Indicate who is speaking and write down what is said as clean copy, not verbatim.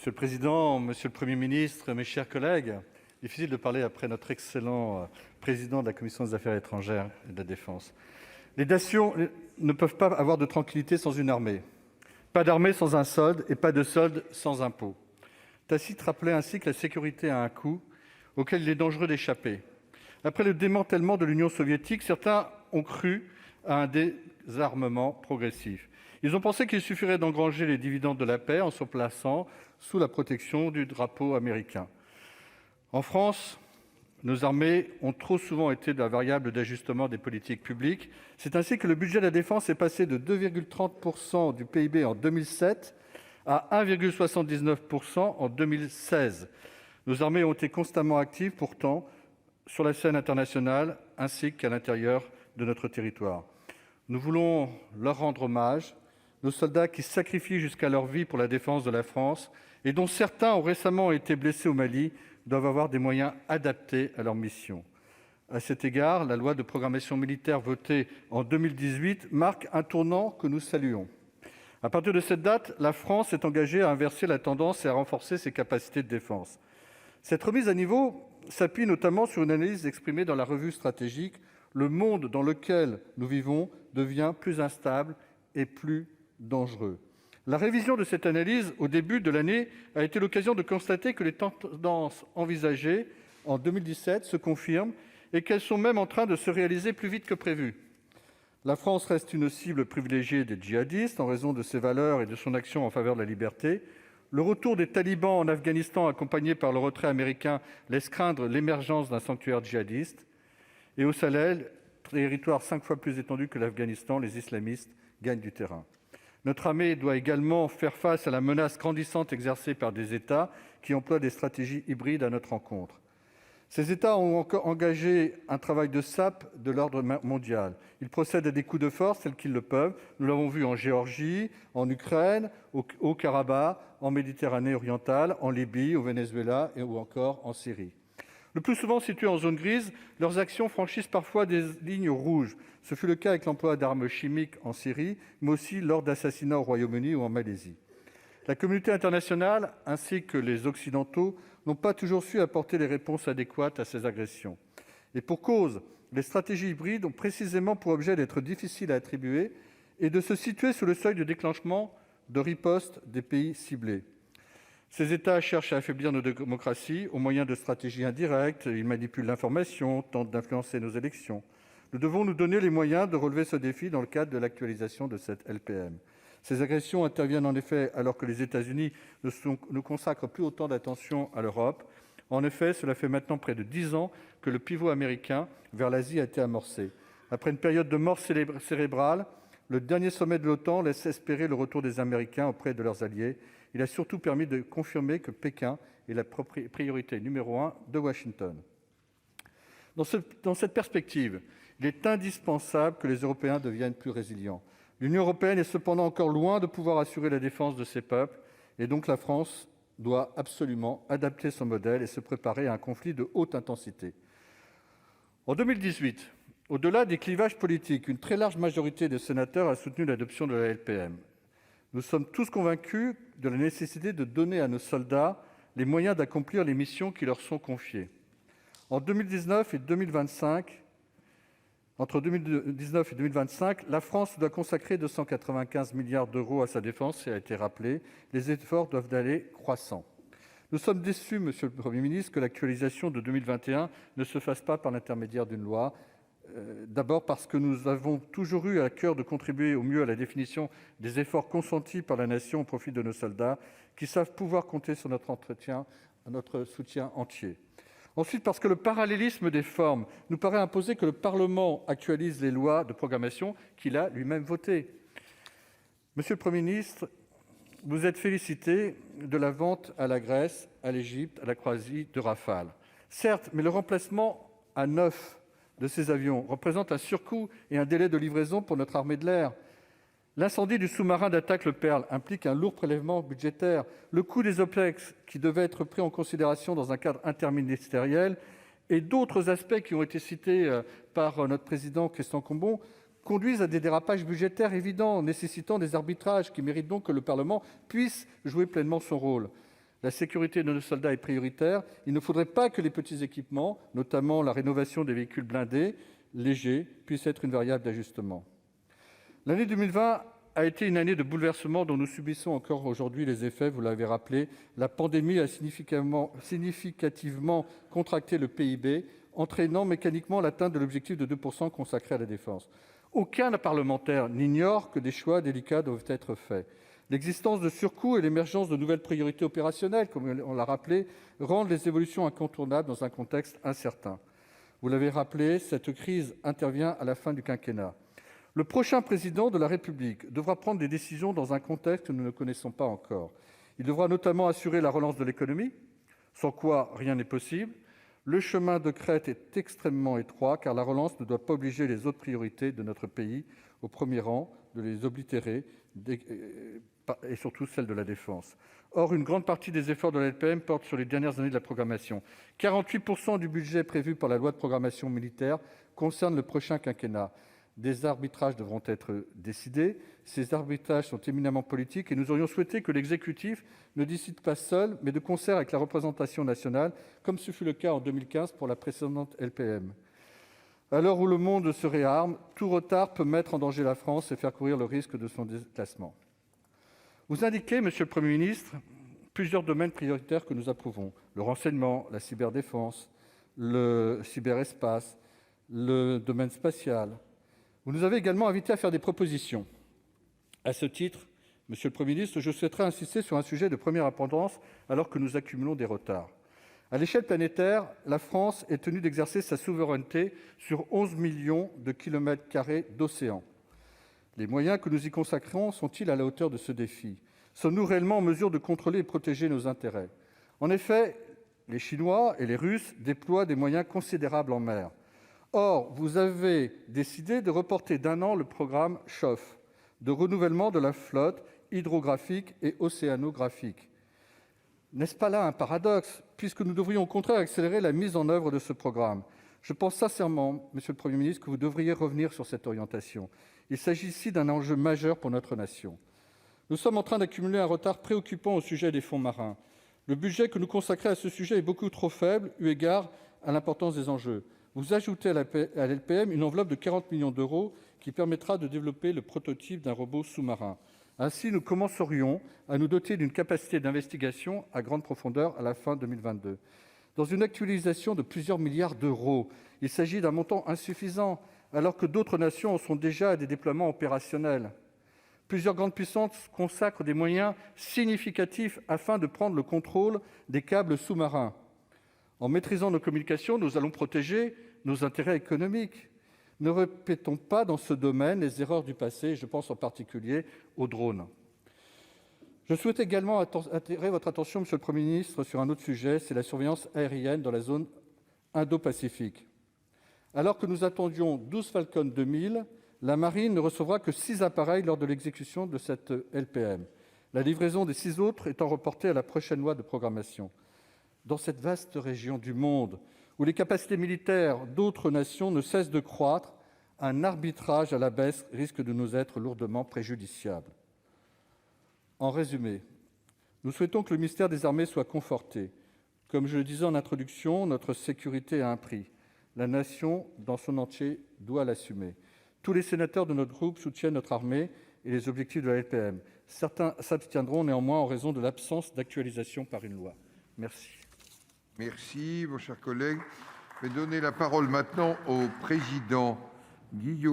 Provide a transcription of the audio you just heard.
Speaker 1: Monsieur le président, monsieur le Premier ministre, mes chers collègues, difficile de parler après notre excellent président de la commission des Affaires étrangères et de la Défense. Les nations ne peuvent pas avoir de tranquillité sans une armée, pas d'armée sans un solde et pas de solde sans impôt. Tacite rappelait ainsi que la sécurité a un coût auquel il est dangereux d'échapper. Après le démantèlement de l'Union soviétique, certains ont cru à un désarmement progressif. Ils ont pensé qu'il suffirait d'engranger les dividendes de la paix en se plaçant sous la protection du drapeau américain. En France, nos armées ont trop souvent été la variable d'ajustement des politiques publiques. C'est ainsi que le budget de la défense est passé de 2,30% du PIB en 2007 à 1,79% en 2016. Nos armées ont été constamment actives, pourtant, sur la scène internationale ainsi qu'à l'intérieur de notre territoire. Nous voulons leur rendre hommage, nos soldats qui sacrifient jusqu'à leur vie pour la défense de la France et dont certains ont récemment été blessés au Mali, doivent avoir des moyens adaptés à leur mission. À cet égard, la loi de programmation militaire votée en 2018 marque un tournant que nous saluons. À partir de cette date, la France est engagée à inverser la tendance et à renforcer ses capacités de défense. Cette remise à niveau s'appuie notamment sur une analyse exprimée dans la revue stratégique « Le monde dans lequel nous vivons devient plus instable et plus dangereux ». La révision de cette analyse au début de l'année a été l'occasion de constater que les tendances envisagées en 2017 se confirment et qu'elles sont même en train de se réaliser plus vite que prévu. La France reste une cible privilégiée des djihadistes en raison de ses valeurs et de son action en faveur de la liberté. Le retour des talibans en Afghanistan, accompagné par le retrait américain, laisse craindre l'émergence d'un sanctuaire djihadiste. Et au Sahel, territoire 5 fois plus étendu que l'Afghanistan, les islamistes gagnent du terrain. Notre armée doit également faire face à la menace grandissante exercée par des États qui emploient des stratégies hybrides à notre encontre. Ces États ont encore engagé un travail de sape de l'ordre mondial. Ils procèdent à des coups de force tels qu'ils le peuvent. Nous l'avons vu en Géorgie, en Ukraine, au Haut-Karabakh, en Méditerranée orientale, en Libye, au Venezuela ou encore en Syrie. Le plus souvent situés en zone grise, leurs actions franchissent parfois des lignes rouges. Ce fut le cas avec l'emploi d'armes chimiques en Syrie, mais aussi lors d'assassinats au Royaume-Uni ou en Malaisie. La communauté internationale, ainsi que les Occidentaux, n'ont pas toujours su apporter les réponses adéquates à ces agressions. Et pour cause, les stratégies hybrides ont précisément pour objet d'être difficiles à attribuer et de se situer sous le seuil de déclenchement de riposte des pays ciblés. Ces États cherchent à affaiblir nos démocraties au moyen de stratégies indirectes, ils manipulent l'information, tentent d'influencer nos élections. Nous devons nous donner les moyens de relever ce défi dans le cadre de l'actualisation de cette LPM. Ces agressions interviennent en effet alors que les États-Unis ne consacrent plus autant d'attention à l'Europe. En effet, cela fait maintenant près de 10 ans que le pivot américain vers l'Asie a été amorcé. Après une période de mort cérébrale, le dernier sommet de l'OTAN laisse espérer le retour des Américains auprès de leurs alliés. Il a surtout permis de confirmer que Pékin est la priorité numéro 1 de Washington. Dans cette perspective, il est indispensable que les Européens deviennent plus résilients. L'Union européenne est cependant encore loin de pouvoir assurer la défense de ses peuples, et donc la France doit absolument adapter son modèle et se préparer à un conflit de haute intensité. En 2018, au-delà des clivages politiques, une très large majorité de sénateurs a soutenu l'adoption de la LPM. Nous sommes tous convaincus de la nécessité de donner à nos soldats les moyens d'accomplir les missions qui leur sont confiées. Entre 2019 et 2025, la France doit consacrer 295 milliards d'euros à sa défense, ça a été rappelé. Les efforts doivent aller croissant. Nous sommes déçus, monsieur le Premier ministre, que l'actualisation de 2021 ne se fasse pas par l'intermédiaire d'une loi. D'abord parce que nous avons toujours eu à cœur de contribuer au mieux à la définition des efforts consentis par la Nation au profit de nos soldats, qui savent pouvoir compter sur notre soutien entier. Ensuite, parce que le parallélisme des formes nous paraît imposer que le Parlement actualise les lois de programmation qu'il a lui-même votées. Monsieur le Premier ministre, vous êtes félicité de la vente à la Grèce, à l'Égypte, à la Croatie de Rafale. Certes, mais le remplacement à 9 de ces avions représente un surcoût et un délai de livraison pour notre armée de l'air. L'incendie du sous-marin d'attaque Le Perle implique un lourd prélèvement budgétaire. Le coût des OPEX, qui devait être pris en considération dans un cadre interministériel, et d'autres aspects qui ont été cités par notre président Christian Cambon, conduisent à des dérapages budgétaires évidents, nécessitant des arbitrages qui méritent donc que le Parlement puisse jouer pleinement son rôle. La sécurité de nos soldats est prioritaire. Il ne faudrait pas que les petits équipements, notamment la rénovation des véhicules blindés légers, puissent être une variable d'ajustement. L'année 2020 a été une année de bouleversement dont nous subissons encore aujourd'hui les effets, vous l'avez rappelé. La pandémie a significativement contracté le PIB, entraînant mécaniquement l'atteinte de l'objectif de 2% consacré à la défense. Aucun parlementaire n'ignore que des choix délicats doivent être faits. L'existence de surcoûts et l'émergence de nouvelles priorités opérationnelles, comme on l'a rappelé, rendent les évolutions incontournables dans un contexte incertain. Vous l'avez rappelé, cette crise intervient à la fin du quinquennat. Le prochain président de la République devra prendre des décisions dans un contexte que nous ne connaissons pas encore. Il devra notamment assurer la relance de l'économie, sans quoi rien n'est possible. Le chemin de crête est extrêmement étroit, car la relance ne doit pas obliger les autres priorités de notre pays, au premier rang, de les oblitérer, et surtout celle de la défense. Or, une grande partie des efforts de la LPM portent sur les dernières années de la programmation. 48% du budget prévu par la loi de programmation militaire concerne le prochain quinquennat. Des arbitrages devront être décidés. Ces arbitrages sont éminemment politiques et nous aurions souhaité que l'exécutif ne décide pas seul, mais de concert avec la représentation nationale, comme ce fut le cas en 2015 pour la précédente LPM. À l'heure où le monde se réarme, tout retard peut mettre en danger la France et faire courir le risque de son déclassement. Vous indiquez, Monsieur le Premier ministre, plusieurs domaines prioritaires que nous approuvons. Le renseignement, la cyberdéfense, le cyberespace, le domaine spatial. Vous nous avez également invités à faire des propositions. À ce titre, Monsieur le Premier ministre, je souhaiterais insister sur un sujet de première importance alors que nous accumulons des retards. À l'échelle planétaire, la France est tenue d'exercer sa souveraineté sur 11 millions de kilomètres carrés d'océan. Les moyens que nous y consacrons sont-ils à la hauteur de ce défi ? Sommes-nous réellement en mesure de contrôler et protéger nos intérêts ? En effet, les Chinois et les Russes déploient des moyens considérables en mer. Or, vous avez décidé de reporter d'1 an le programme CHOF, de renouvellement de la flotte hydrographique et océanographique. N'est-ce pas là un paradoxe, puisque nous devrions au contraire accélérer la mise en œuvre de ce programme ? Je pense sincèrement, Monsieur le Premier ministre, que vous devriez revenir sur cette orientation. Il s'agit ici d'un enjeu majeur pour notre nation. Nous sommes en train d'accumuler un retard préoccupant au sujet des fonds marins. Le budget que nous consacrons à ce sujet est beaucoup trop faible, eu égard à l'importance des enjeux. Vous ajoutez à l'LPM une enveloppe de 40 millions d'euros qui permettra de développer le prototype d'un robot sous-marin. Ainsi, nous commencerions à nous doter d'une capacité d'investigation à grande profondeur à la fin 2022. Dans une actualisation de plusieurs milliards d'euros, il s'agit d'un montant insuffisant, alors que d'autres nations en sont déjà à des déploiements opérationnels. Plusieurs grandes puissances consacrent des moyens significatifs afin de prendre le contrôle des câbles sous-marins. En maîtrisant nos communications, nous allons protéger nos intérêts économiques. Ne répétons pas dans ce domaine les erreurs du passé, je pense en particulier aux drones. Je souhaite également attirer votre attention, Monsieur le Premier ministre, sur un autre sujet, c'est la surveillance aérienne dans la zone Indo-Pacifique. Alors que nous attendions 12 Falcon 2000, la Marine ne recevra que 6 appareils lors de l'exécution de cette LPM. La livraison des 6 autres étant reportée à la prochaine loi de programmation. Dans cette vaste région du monde, où les capacités militaires d'autres nations ne cessent de croître, un arbitrage à la baisse risque de nous être lourdement préjudiciable. En résumé, nous souhaitons que le ministère des Armées soit conforté. Comme je le disais en introduction, notre sécurité a un prix. La nation, dans son entier, doit l'assumer. Tous les sénateurs de notre groupe soutiennent notre armée et les objectifs de la LPM. Certains s'abstiendront néanmoins en raison de l'absence d'actualisation par une loi. Merci.
Speaker 2: Merci, mon cher collègue. Je vais donner la parole maintenant au président Guillaume.